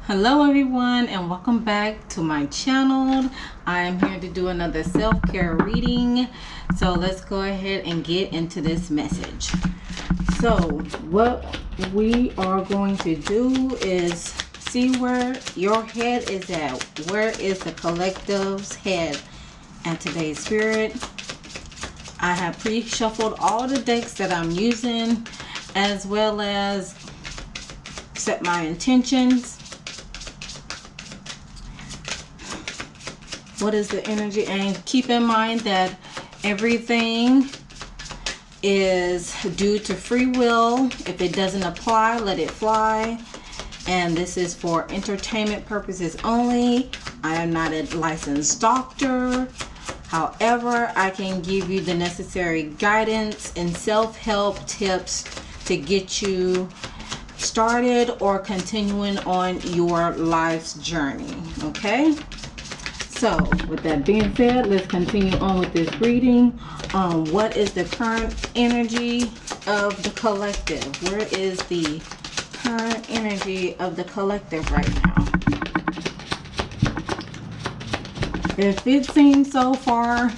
Hello everyone, and welcome back to my channel. I am here to do another self-care reading. So let's go ahead and get into this message. So what we are going to do is see where your head is at. Where is the collective's head at today's spirit? I have pre-shuffled all the decks that I'm using, as well as set my intentions. What is the energy? And keep in mind that everything is due to free will. If it doesn't apply, let it fly. And this is for entertainment purposes only. I am not a licensed doctor. However, I can give you the necessary guidance and self-help tips to get you started or continuing on your life's journey. Okay? So, with that being said, let's continue on with this reading. What is the current energy of the collective? Where is the current energy of the collective right now? If it seems so far,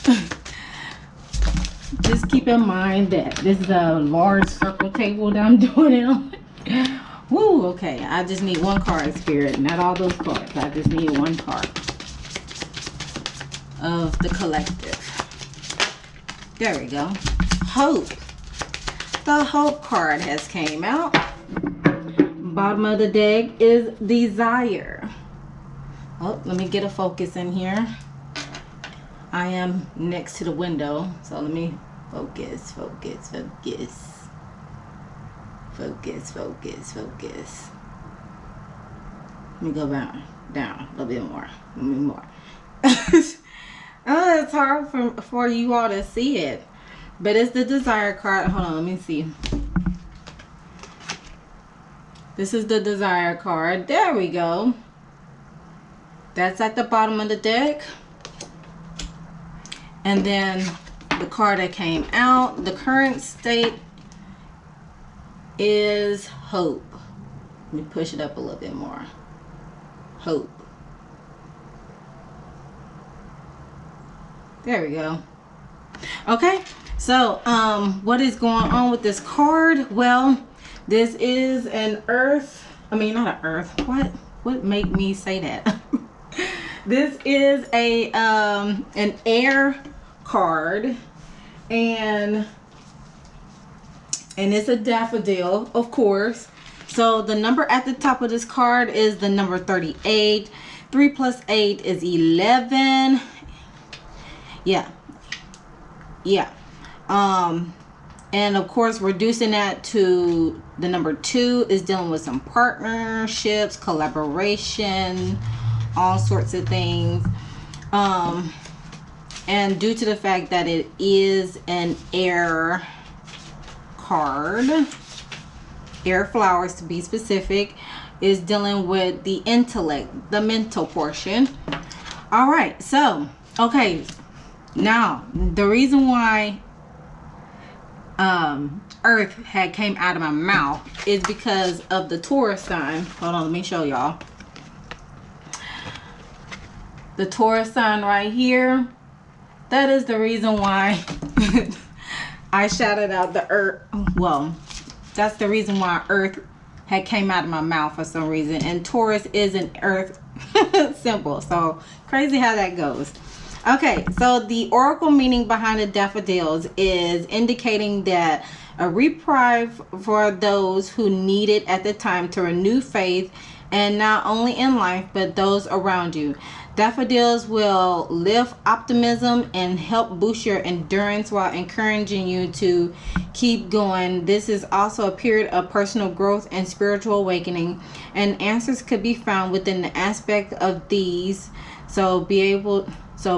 just keep in mind that this is a large circle table that I'm doing it on. Woo, okay. I just need one card, Spirit. Not all those cards. I just need one card of the collective. There we go. Hope. The hope card has came out. Bottom of the deck is desire. Oh, let me get a focus in here. I am next to the window, so let me focus. Focus. Let me go down a little bit more. Oh, it's hard for you all to see it, but it's the desire card. Hold on, let me see. This is the desire card. There we go. That's at the bottom of the deck. And then the card that came out, the current state is hope. Let me push it up a little bit more. Hope. There we go. Okay, so what is going on with this card? Well, this is an earth. I mean, not an earth. What made me say that? This is a an air card, and it's a daffodil, of course. So the number at the top of this card is the number 38. 3 plus 8 is 11. Yeah. And of course, reducing that to the number 2 is dealing with some partnerships, collaboration, all sorts of things. And due to the fact that it is an air card, air flowers to be specific, is dealing with the intellect, the mental portion. All right, so okay. Now, the reason why Earth had came out of my mouth is because of the Taurus sign. Hold on, let me show y'all. The Taurus sign right here. That is the reason why I shouted out the Earth. Well, that's the reason why Earth had came out of my mouth for some reason. And Taurus is an Earth symbol. So, crazy how that goes. Okay, so the oracle meaning behind the daffodils is indicating that a reprieve for those who need it at the time to renew faith, and not only in life but those around you. Daffodils will lift optimism and help boost your endurance while encouraging you to keep going. This is also a period of personal growth and spiritual awakening, and answers could be found within the aspect of these. So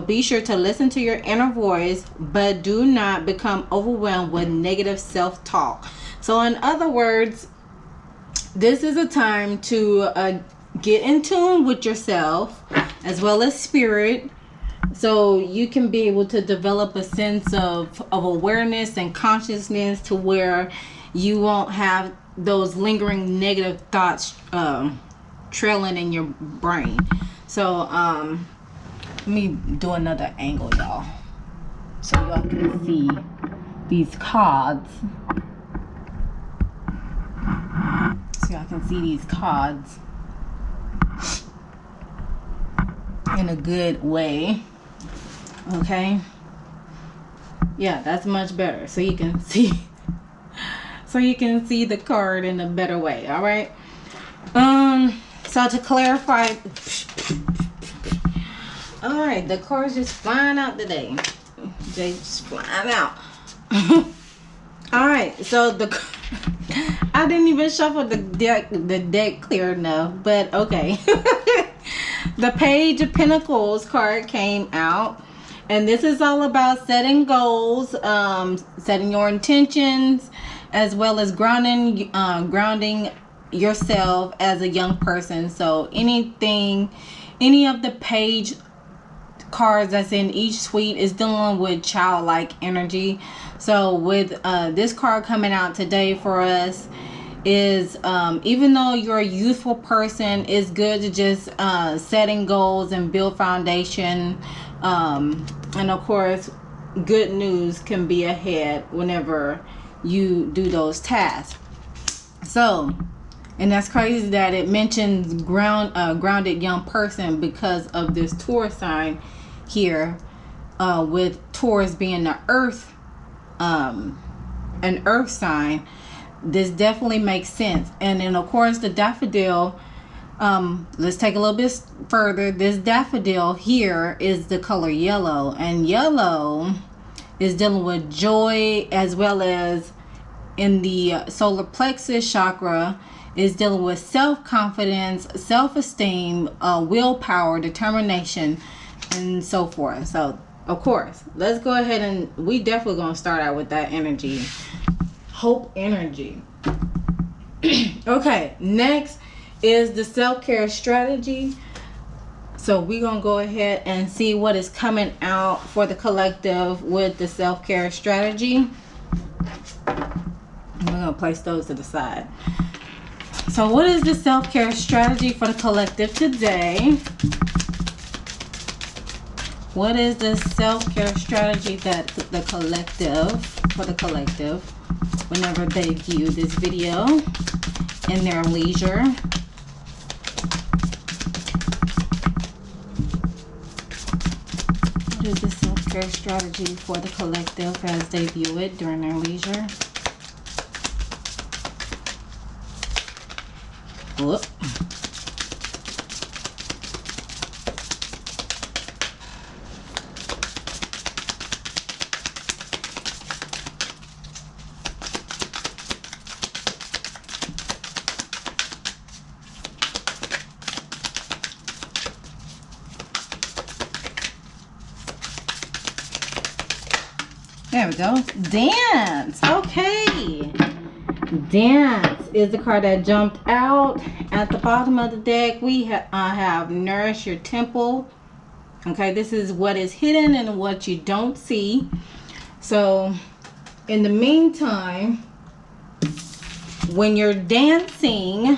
be sure to listen to your inner voice, but do not become overwhelmed with negative self-talk. So in other words, this is a time to get in tune with yourself as well as spirit, so you can be able to develop a sense of awareness and consciousness to where you won't have those lingering negative thoughts trailing in your brain. So let me do another angle, y'all, so y'all can see these cards. So y'all can see these cards in a good way. Okay, yeah, that's much better. So you can see the card in a better way. All right. So to clarify, all right, the cards just flying out today. They just flying out. All right, so I didn't even shuffle the deck clear enough, but okay. The Page of Pentacles card came out, and this is all about setting goals, setting your intentions, as well as grounding yourself as a young person. So any of the page cards that's in each suite is dealing with childlike energy. So with this card coming out today for us is even though you're a youthful person, it's good to just setting goals and build foundation, and of course good news can be ahead whenever you do those tasks. So, and that's crazy that it mentions grounded young person because of this Taurus sign here, with Taurus being the earth, an earth sign. This definitely makes sense. And then of course the daffodil, let's take a little bit further. This daffodil here is the color yellow, and yellow is dealing with joy, as well as in the solar plexus chakra is dealing with self-confidence, self-esteem, willpower, determination, and so forth. So of course, let's go ahead and we definitely gonna start out with that energy, hope energy. Okay, next is the self-care strategy. So we're gonna go ahead and see what is coming out for the collective with the self-care strategy. We're gonna place those to the side. So what is the self-care strategy for the collective today? What is the self-care strategy that the collective, for the collective, whenever they view this video in their leisure? What is the self-care strategy for the collective as they view it during their leisure? Whoop. There we go. Dance. Okay. Dance is the card that jumped out. At the bottom of the deck, we have Nourish Your Temple. Okay, this is what is hidden and what you don't see. So, in the meantime, when you're dancing,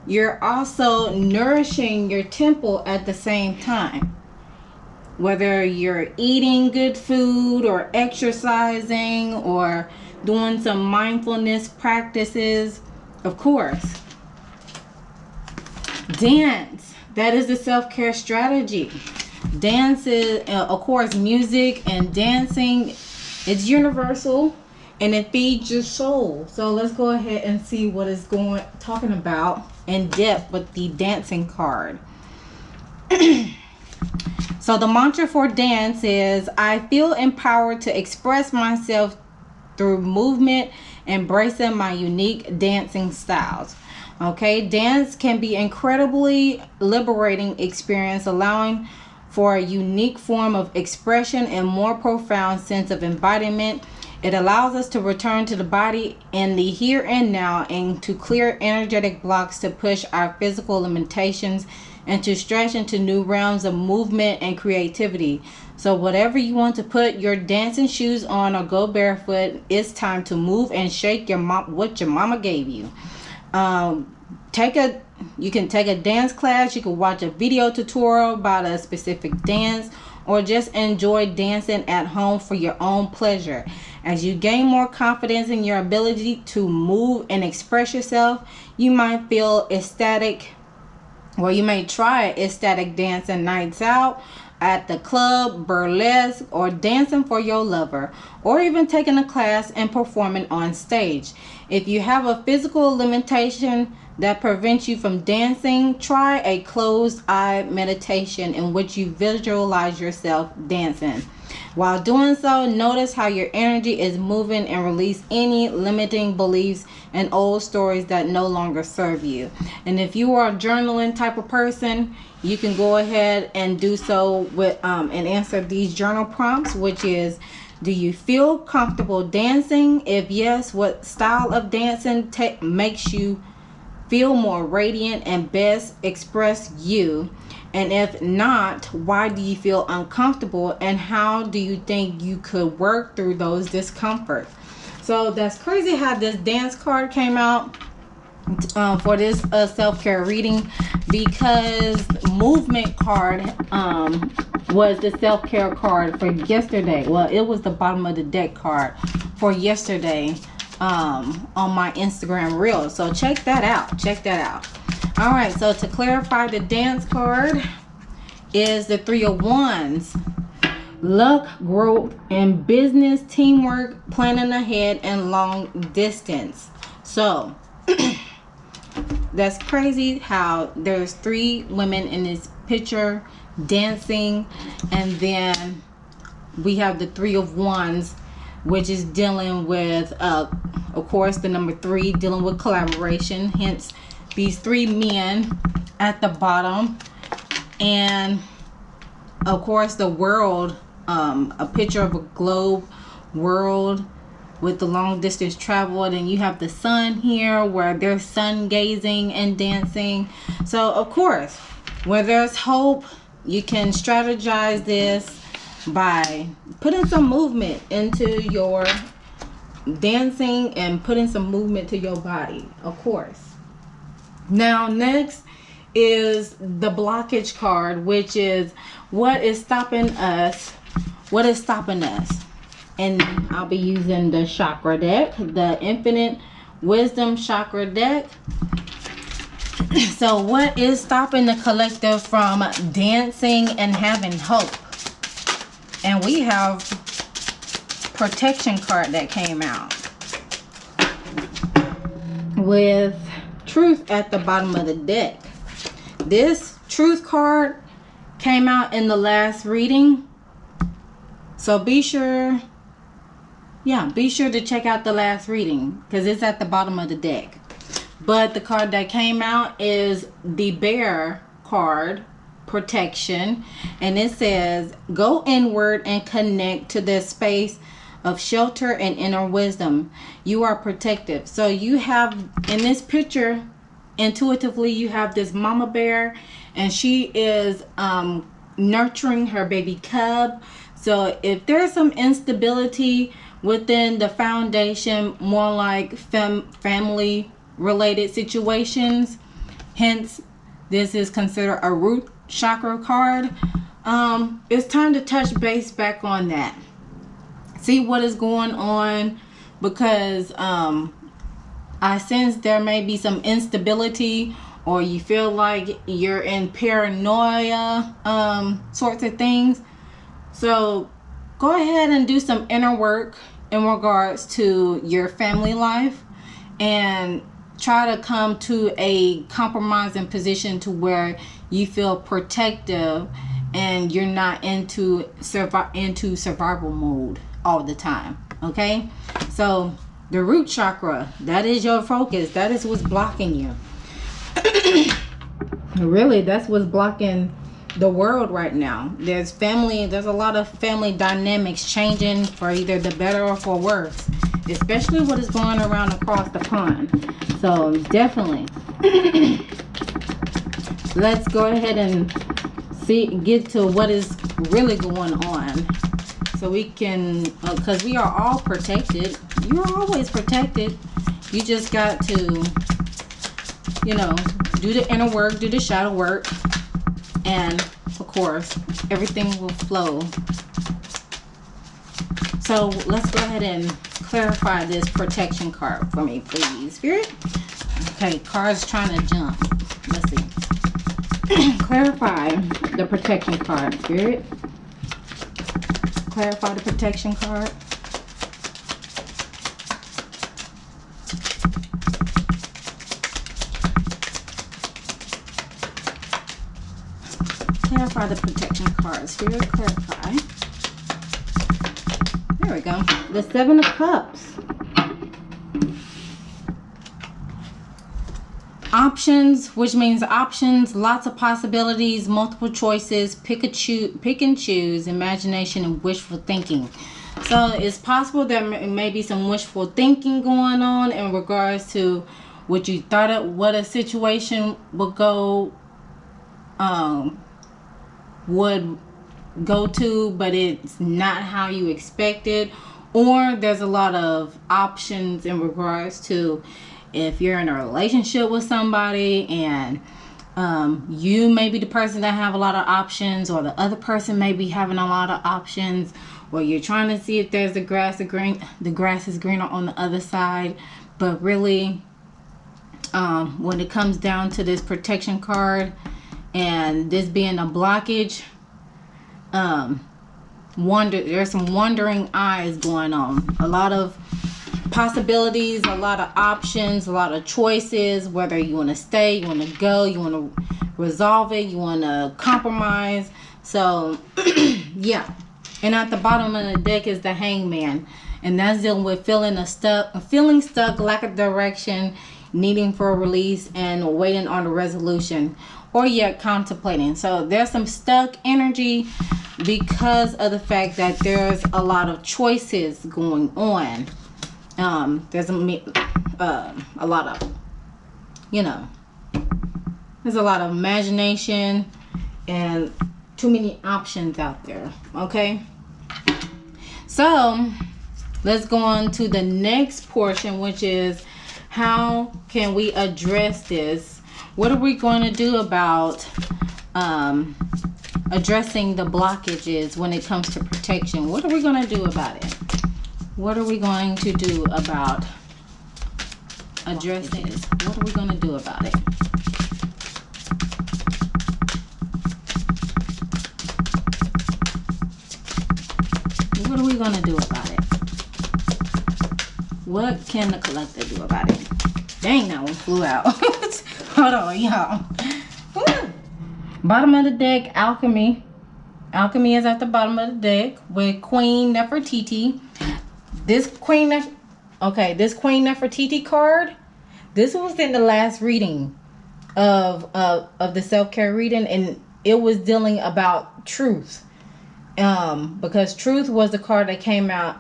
you're also nourishing your temple at the same time. Whether you're eating good food or exercising or doing some mindfulness practices, of course. Dance, that is the self-care strategy. Dance is, of course, music and dancing, it's universal and it feeds your soul. So let's go ahead and see what is talking about in depth with the dancing card. So the mantra for dance is, I feel empowered to express myself through movement, embracing my unique dancing styles. Okay, dance can be incredibly liberating experience, allowing for a unique form of expression and more profound sense of embodiment. It allows us to return to the body in the here and now, and to clear energetic blocks, to push our physical limitations, and to stretch into new realms of movement and creativity. So whatever you want to put your dancing shoes on or go barefoot, it's time to move and shake what your mama gave you. Take a You can take a dance class, you can watch a video tutorial about a specific dance, or just enjoy dancing at home for your own pleasure. As you gain more confidence in your ability to move and express yourself, you might feel ecstatic, or you may try ecstatic dancing nights out at the club, burlesque, or dancing for your lover, or even taking a class and performing on stage. If you have a physical limitation that prevents you from dancing, try a closed eye meditation in which you visualize yourself dancing. While doing so, notice how your energy is moving and release any limiting beliefs and old stories that no longer serve you. And if you are a journaling type of person, you can go ahead and do so with and answer these journal prompts, which is, do you feel comfortable dancing? If yes, what style of dancing makes you feel more radiant and best express you? And if not, why do you feel uncomfortable, and how do you think you could work through those discomforts? So that's crazy how this dance card came out for this self-care reading, because movement card was the self-care card for yesterday. Well, it was the bottom of the deck card for yesterday on my Instagram reel. So check that out. All right, so to clarify, the dance card is the 3 of Wands. Luck, growth, and business, teamwork, planning ahead, and long distance. So that's crazy how there's 3 women in this picture dancing, and then we have the 3 of Wands, which is dealing with of course the number 3, dealing with collaboration, hence these 3 men at the bottom. And of course the world, a picture of a globe world with the long distance travel. And you have the sun here where they're sun gazing and dancing. So of course, where there's hope, you can strategize this by putting some movement into your dancing and putting some movement to your body, of course. Now next is the blockage card, which is what is stopping us. And I'll be using the chakra deck, the Infinite Wisdom chakra deck. So what is stopping the collective from dancing and having hope? And we have protection card that came out with truth at the bottom of the deck. This truth card came out in the last reading, so be sure to check out the last reading because it's at the bottom of the deck. But the card that came out is the Bear card, protection, and it says go inward and connect to the space of shelter and inner wisdom. You are protective. So you have in this picture, intuitively, you have this mama bear, and she is nurturing her baby cub. So if there's some instability within the foundation, more like family related situations, hence this is considered a root chakra card, it's time to touch base back on that. See what is going on, because I sense there may be some instability, or you feel like you're in paranoia sorts of things. So go ahead and do some inner work in regards to your family life and try to come to a compromising position to where you feel protective and you're not into survival mode all the time. Okay, so the root chakra, that is your focus. That is what's blocking you. Really, that's what's blocking the world right now. There's a lot of family dynamics changing for either the better or for worse, especially what is going around across the pond. So definitely let's go ahead and get to what is really going on, so we can, because we are all protected. You're always protected. You just got to, do the inner work, do the shadow work, and of course, everything will flow. So let's go ahead and clarify this protection card for me, please, Spirit. Okay, card's trying to jump. Let's see. Clarify the protection card, Spirit. Clarify the protection card. Clarify the protection card, Spirit. Clarify. There we go. The Seven of Cups. Options, which means options, lots of possibilities, multiple choices, pick and choose, imagination, and wishful thinking. So it's possible there may be some wishful thinking going on in regards to what you thought of, what a situation would go to, but it's not how you expected. Or there's a lot of options in regards to if you're in a relationship with somebody and you may be the person that have a lot of options, or the other person may be having a lot of options, or you're trying to see if there's the grass is greener on the other side. But really, when it comes down to this protection card and this being a blockage, there's some wandering eyes going on. A lot of possibilities, a lot of options, a lot of choices, whether you want to stay, you want to go, you want to resolve it, you want to compromise. So yeah. And at the bottom of the deck is the Hangman, and that's dealing with feeling stuck, lack of direction, needing for a release, and waiting on a resolution, or yet contemplating. So there's some stuck energy because of the fact that there's a lot of choices going on. There's a lot of, there's a lot of imagination and too many options out there. Okay, so let's go on to the next portion, which is how can we address this? What are we going to do about addressing the blockages when it comes to protection? What are we going to do about it? What are we going to do about addressing this? What are we going to do about it? What are we going to do about it? What can the collector do about it? Dang, that one flew out. Hold on, y'all. Bottom of the deck, Alchemy. Alchemy is at the bottom of the deck with Queen Nefertiti. This Queen Nefertiti card, this was in the last reading of the self-care reading, and it was dealing about truth. Because truth was the card that came out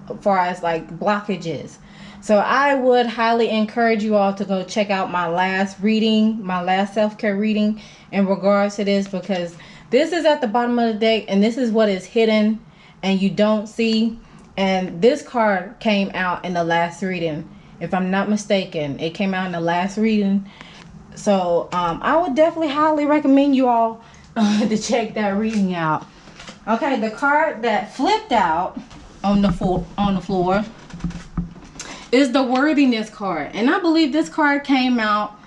as far as like blockages. So I would highly encourage you all to go check out my last reading, my last self-care reading in regards to this, because this is at the bottom of the deck and this is what is hidden and you don't see. And this card came out in the last reading, if I'm not mistaken. It came out in the last reading. So I would definitely highly recommend you all to check that reading out. Okay, the card that flipped out on the floor is the Worthiness card, and I believe this card came out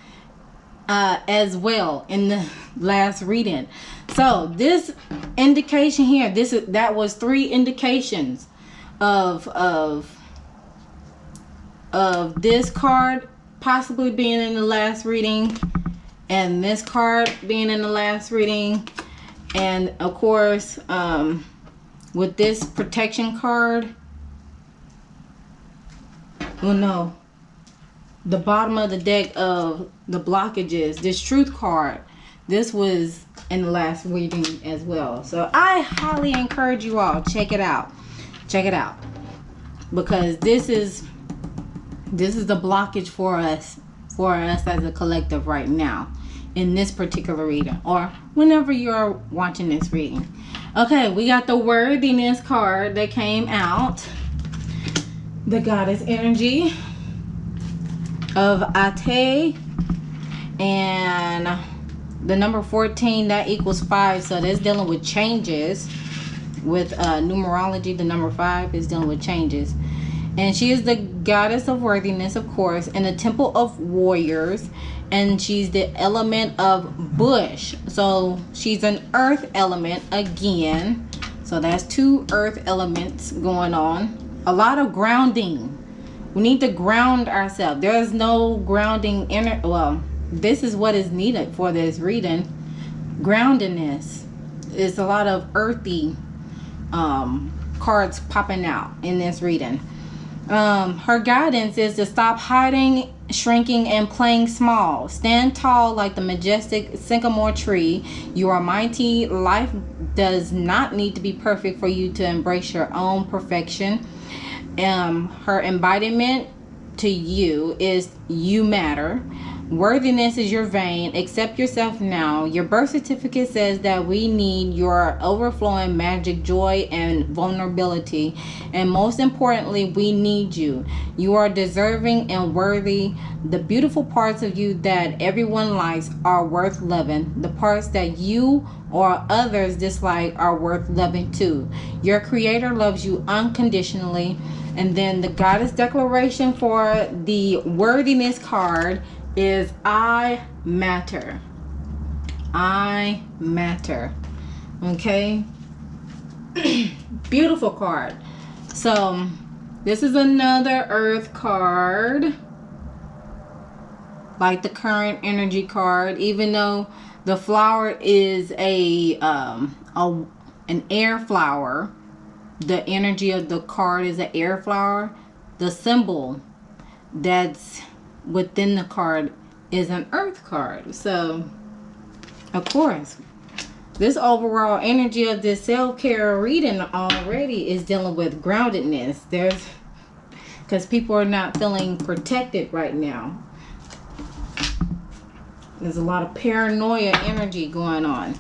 as well in the last reading. So this indication here, that was 3 indications of this card possibly being in the last reading, and this card being in the last reading, and of course with this protection card, well, no, the bottom of the deck of the blockages, this Truth card, this was in the last reading as well. So I highly encourage you all, check it out, because this is the blockage for us as a collective right now in this particular reading, or whenever you're watching this reading. Okay, we got the Worthiness card that came out, the Goddess energy of Ate, And the number 14, that equals 5. So that's dealing with changes. With numerology, the number 5 is dealing with changes. And she is the goddess of worthiness, of course, in the temple of warriors. And she's the element of bush. So she's an earth element again. So that's 2 earth elements going on. A lot of grounding. We need to ground ourselves. There is no grounding well, this is what is needed for this reading. Groundedness. It's a lot of earthy cards popping out in this reading. Her guidance is to stop hiding, shrinking, and playing small. Stand tall like the majestic sycamore tree. You are mighty. Life does not need to be perfect for you to embrace your own perfection. Her embodiment to you is you matter. Worthiness is your vein. Accept yourself now. Your birth certificate says that we need your overflowing magic, joy, and vulnerability. And most importantly, we need you. You are deserving and worthy. The beautiful parts of you that everyone likes are worth loving. The parts that you or others dislike are worth loving too. Your creator loves you unconditionally. And then the goddess declaration for the worthiness card is I matter. I matter. Okay. Beautiful card. So this is another earth card, like the current energy card. Even though the flower is an air flower, the energy of the card is an air flower. The symbol that's within the card is an earth card. So of course this overall energy of this self-care reading already is dealing with groundedness. Because people are not feeling protected right now. There's a lot of paranoia energy going on.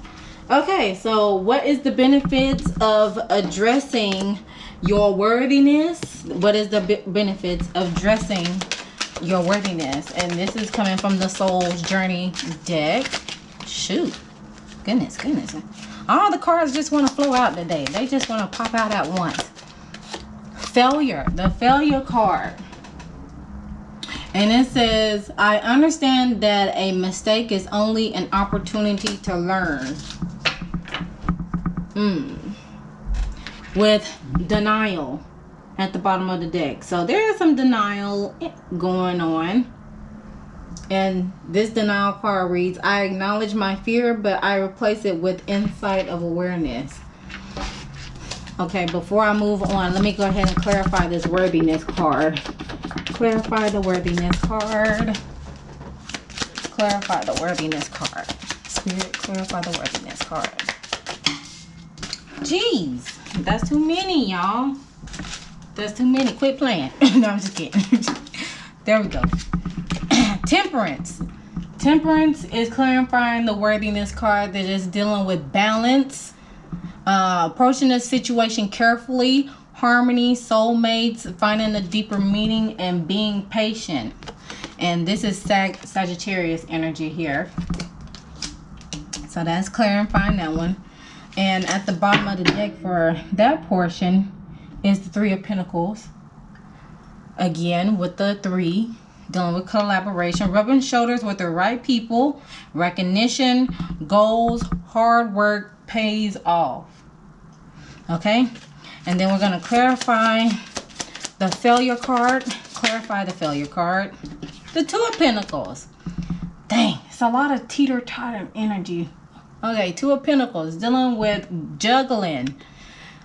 Okay, so what is the benefits of addressing your worthiness? What is the benefits of addressing your worthiness? And this is coming from the Soul's Journey deck. Shoot. Goodness. All the cards just want to flow out today. They just want to pop out at once. Failure. The failure card. And it says, I understand that a mistake is only an opportunity to learn. With denial at the bottom of the deck. So there is some denial going on. And this denial card reads, I acknowledge my fear, but I replace it with insight of awareness. Okay, before I move on, let me go ahead and clarify this worthiness card. Clarify the worthiness card. Clarify the worthiness card. Spirit, clarify the worthiness card. Jeez, that's too many, y'all. That's too many. Quit playing. No, I'm just kidding. There we go. Temperance. Temperance is clarifying the worthiness card that is dealing with balance, approaching a situation carefully, harmony, soulmates, finding a deeper meaning, and being patient. And this is Sagittarius energy here. So that's clarifying that one. And at the bottom of the deck for that portion is the Three of Pentacles. Again, with the 3, dealing with collaboration, rubbing shoulders with the right people, recognition, goals, hard work pays off. Okay? And then we're going to clarify the failure card. Clarify the failure card. The 2 of Pentacles. Dang, it's a lot of teeter-totter energy. Okay, 2 of Pentacles, dealing with juggling.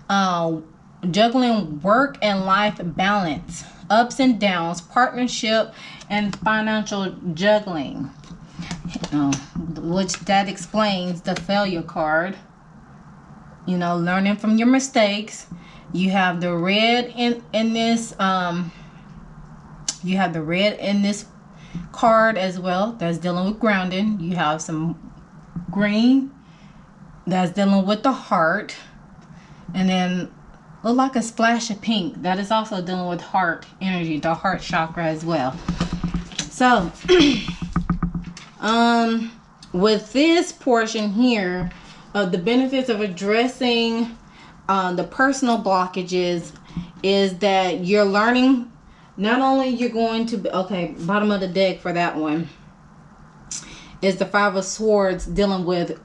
Juggling work and life balance. Ups and downs, partnership, and financial juggling. Which that explains the failure card. You know, learning from your mistakes. You have the red in this you have the red in this card as well. That's dealing with grounding. You have some green that's dealing with the heart, and then look like a splash of pink that is also dealing with heart energy, the heart chakra as well. So With this portion here, the benefits of addressing the personal blockages is that you're learning. Not only you're going to be, okay, bottom of the deck for that one is the Five of Swords, dealing with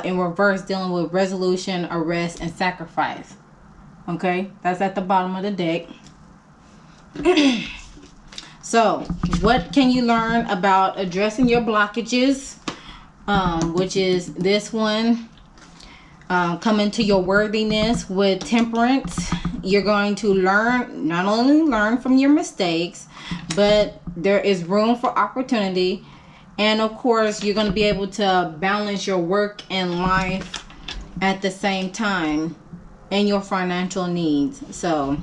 in reverse, dealing with resolution, arrest, and sacrifice. Okay, that's at the bottom of the deck. So what can you learn about addressing your blockages, which is this one? Come into your worthiness with temperance. You're going to learn, not only learn from your mistakes, but there is room for opportunity. And of course, you're going to be able to balance your work and life at the same time, and your financial needs. So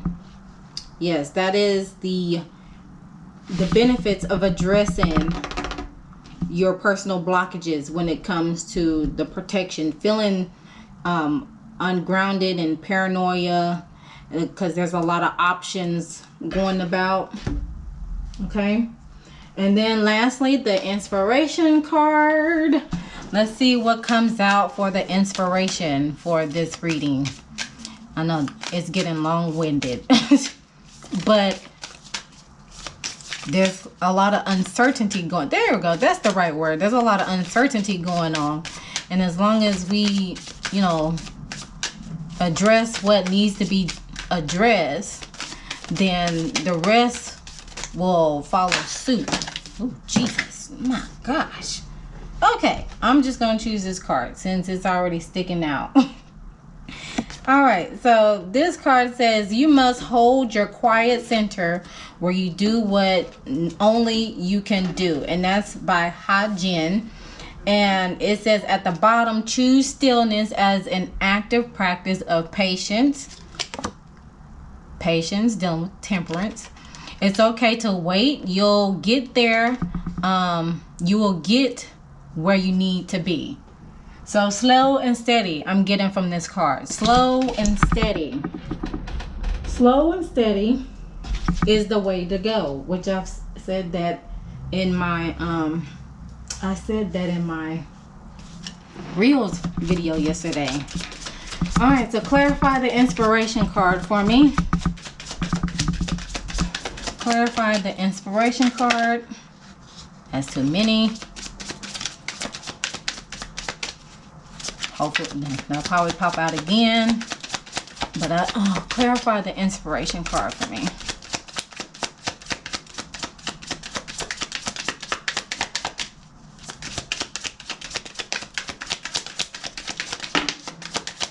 yes, that is the benefits of addressing your personal blockages when it comes to the protection. Feeling ungrounded and paranoia because there's a lot of options going about. Okay, and then lastly, the inspiration card. Let's see what comes out for the inspiration for this reading. I know it's getting long-winded, but there's a lot of uncertainty going. There we go. That's the right word. There's a lot of uncertainty going on. And as long as we, you know, address what needs to be addressed, then the rest will follow suit. Oh, Jesus. My gosh. Okay. I'm just going to choose this card since it's already sticking out. All right, so this card says you must hold your quiet center where you do what only you can do. And that's by Ha-Jin. And it says at the bottom, choose stillness as an active practice of patience. Patience, dealing with temperance. It's okay to wait. You'll get there. You will get where you need to be. So slow and steady, I'm getting from this card. Slow and steady. Slow and steady is the way to go, which I've said that in my Reels video yesterday. All right, so clarify the inspiration card for me. Clarify the inspiration card. That's too many. Hopefully they'll probably pop out again, but clarify the inspiration card for me.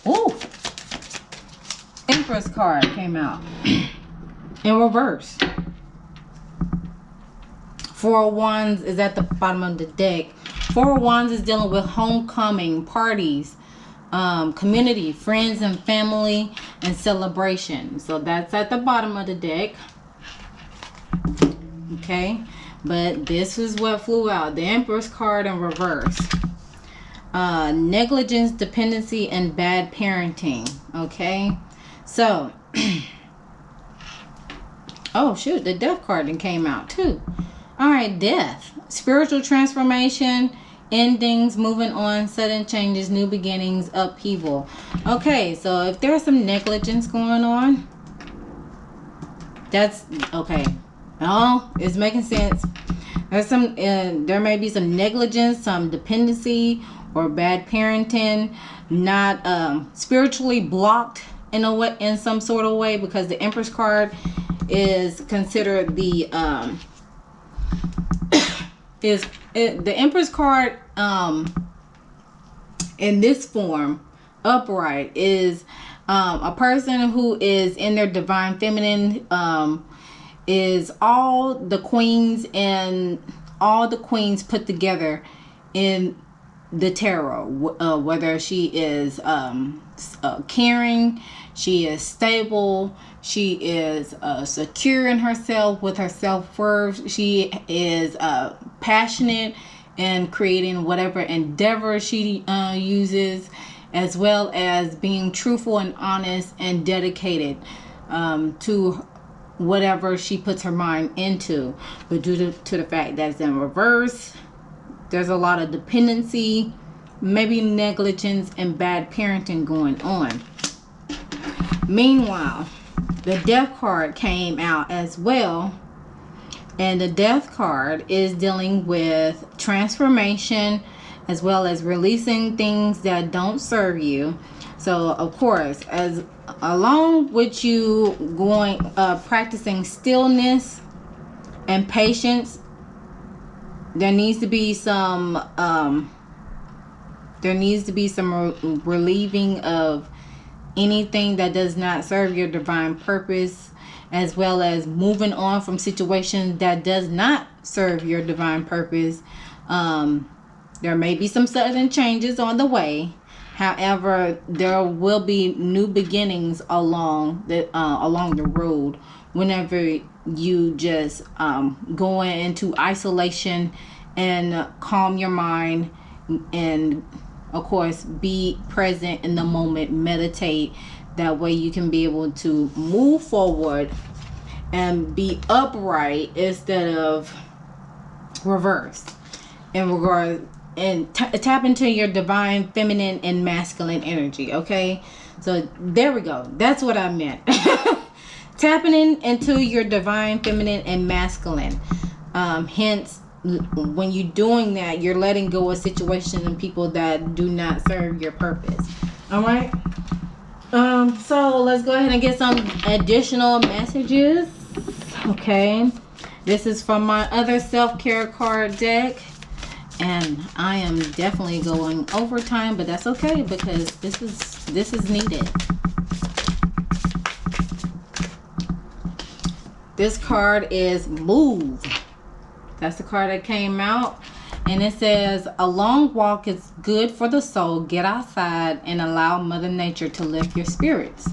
Ooh, Empress card came out in reverse. Four of Wands is at the bottom of the deck. Four of Wands is dealing with homecoming, parties, community, friends and family, and celebration. So that's at the bottom of the deck. Okay, but this is what flew out. The Empress card in reverse. Negligence, dependency, and bad parenting. Okay, so oh shoot, the Death card then came out too. All right, Death, spiritual transformation, endings, moving on, sudden changes, new beginnings, upheaval. Okay, so if there's some negligence going on, that's okay. Oh, it's making sense. There's some there may be some negligence, some dependency, or bad parenting, not spiritually blocked in a way, in some sort of way, because the Empress card is considered the the Empress card in this form, upright, is a person who is in their divine feminine, is all the queens and all the queens put together in the tarot, whether she is caring, she is stable, she is secure in herself with her self-worth, she is passionate in creating whatever endeavor she uses, as well as being truthful and honest and dedicated to whatever she puts her mind into. But due to the fact that it's in reverse, there's a lot of dependency, maybe negligence and bad parenting going on. Meanwhile, the Death card came out as well, and the Death card is dealing with transformation as well as releasing things that don't serve you. So of course, as along with you going practicing stillness and patience, there needs to be some relieving of anything that does not serve your divine purpose, as well as moving on from situations that does not serve your divine purpose. There may be some sudden changes on the way. However, there will be new beginnings along the road whenever you just go into isolation and calm your mind, and of course be present in the moment, meditate. That way you can be able to move forward and be upright instead of reversed in regard, and tap into your divine feminine and masculine energy. Okay, so there we go. That's what I meant. Tapping into your divine feminine and masculine. Hence, when you're doing that, you're letting go of situations and people that do not serve your purpose. All right. So let's go ahead and get some additional messages. Okay, this is from my other self-care card deck, and I am definitely going overtime, but that's okay because this is needed. This card is Move. That's the card that came out, and it says, a long walk is good for the soul. Get outside and allow Mother Nature to lift your spirits.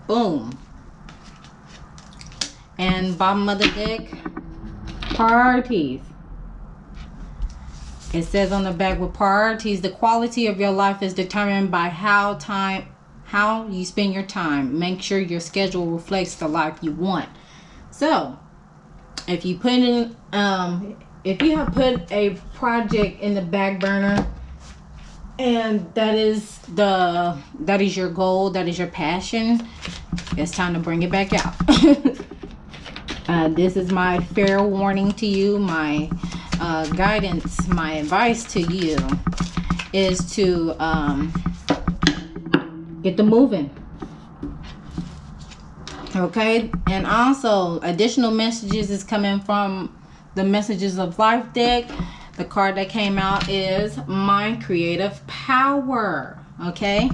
Boom. And bottom of the deck, priorities. It says on the back, with priorities, the quality of your life is determined by how you spend your time. Make sure your schedule reflects the life you want. So, if you have put a project in the back burner, and that is your goal, that is your passion, it's time to bring it back out. This is my fair warning to you. My guidance, my advice to you is to get the moving. Okay, and also additional messages is coming from the Messages of Life deck. The card that came out is My Creative Power. Okay,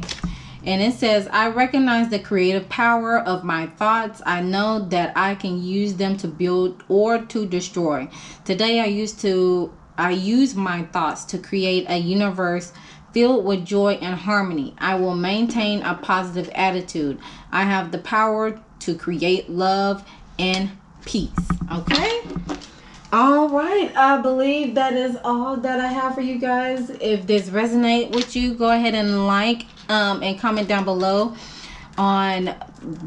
and it says, I recognize the creative power of my thoughts. I know that I can use them to build or to destroy. Today I use my thoughts to create a universe filled with joy and harmony. I will maintain a positive attitude. I have the power to create love and peace. Okay, all right, I believe that is all that I have for you guys. If this resonates with you, go ahead and like and comment down below on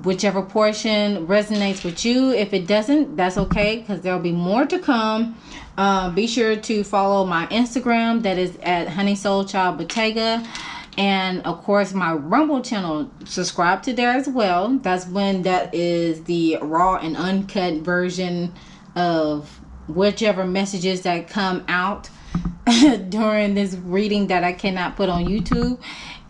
whichever portion resonates with you. If it doesn't, that's okay, because there'll be more to come. Be sure to follow my Instagram, that is at Honey Soul Child Bottega. And of course my Rumble channel, subscribe to there as well. That's when that is the raw and uncut version of whichever messages that come out during this reading that I cannot put on YouTube.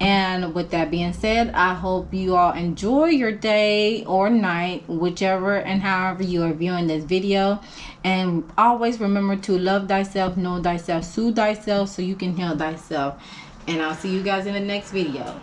And with that being said, I hope you all enjoy your day or night, whichever and however you are viewing this video. And always remember to love thyself, know thyself, soothe thyself, so you can heal thyself. And I'll see you guys in the next video.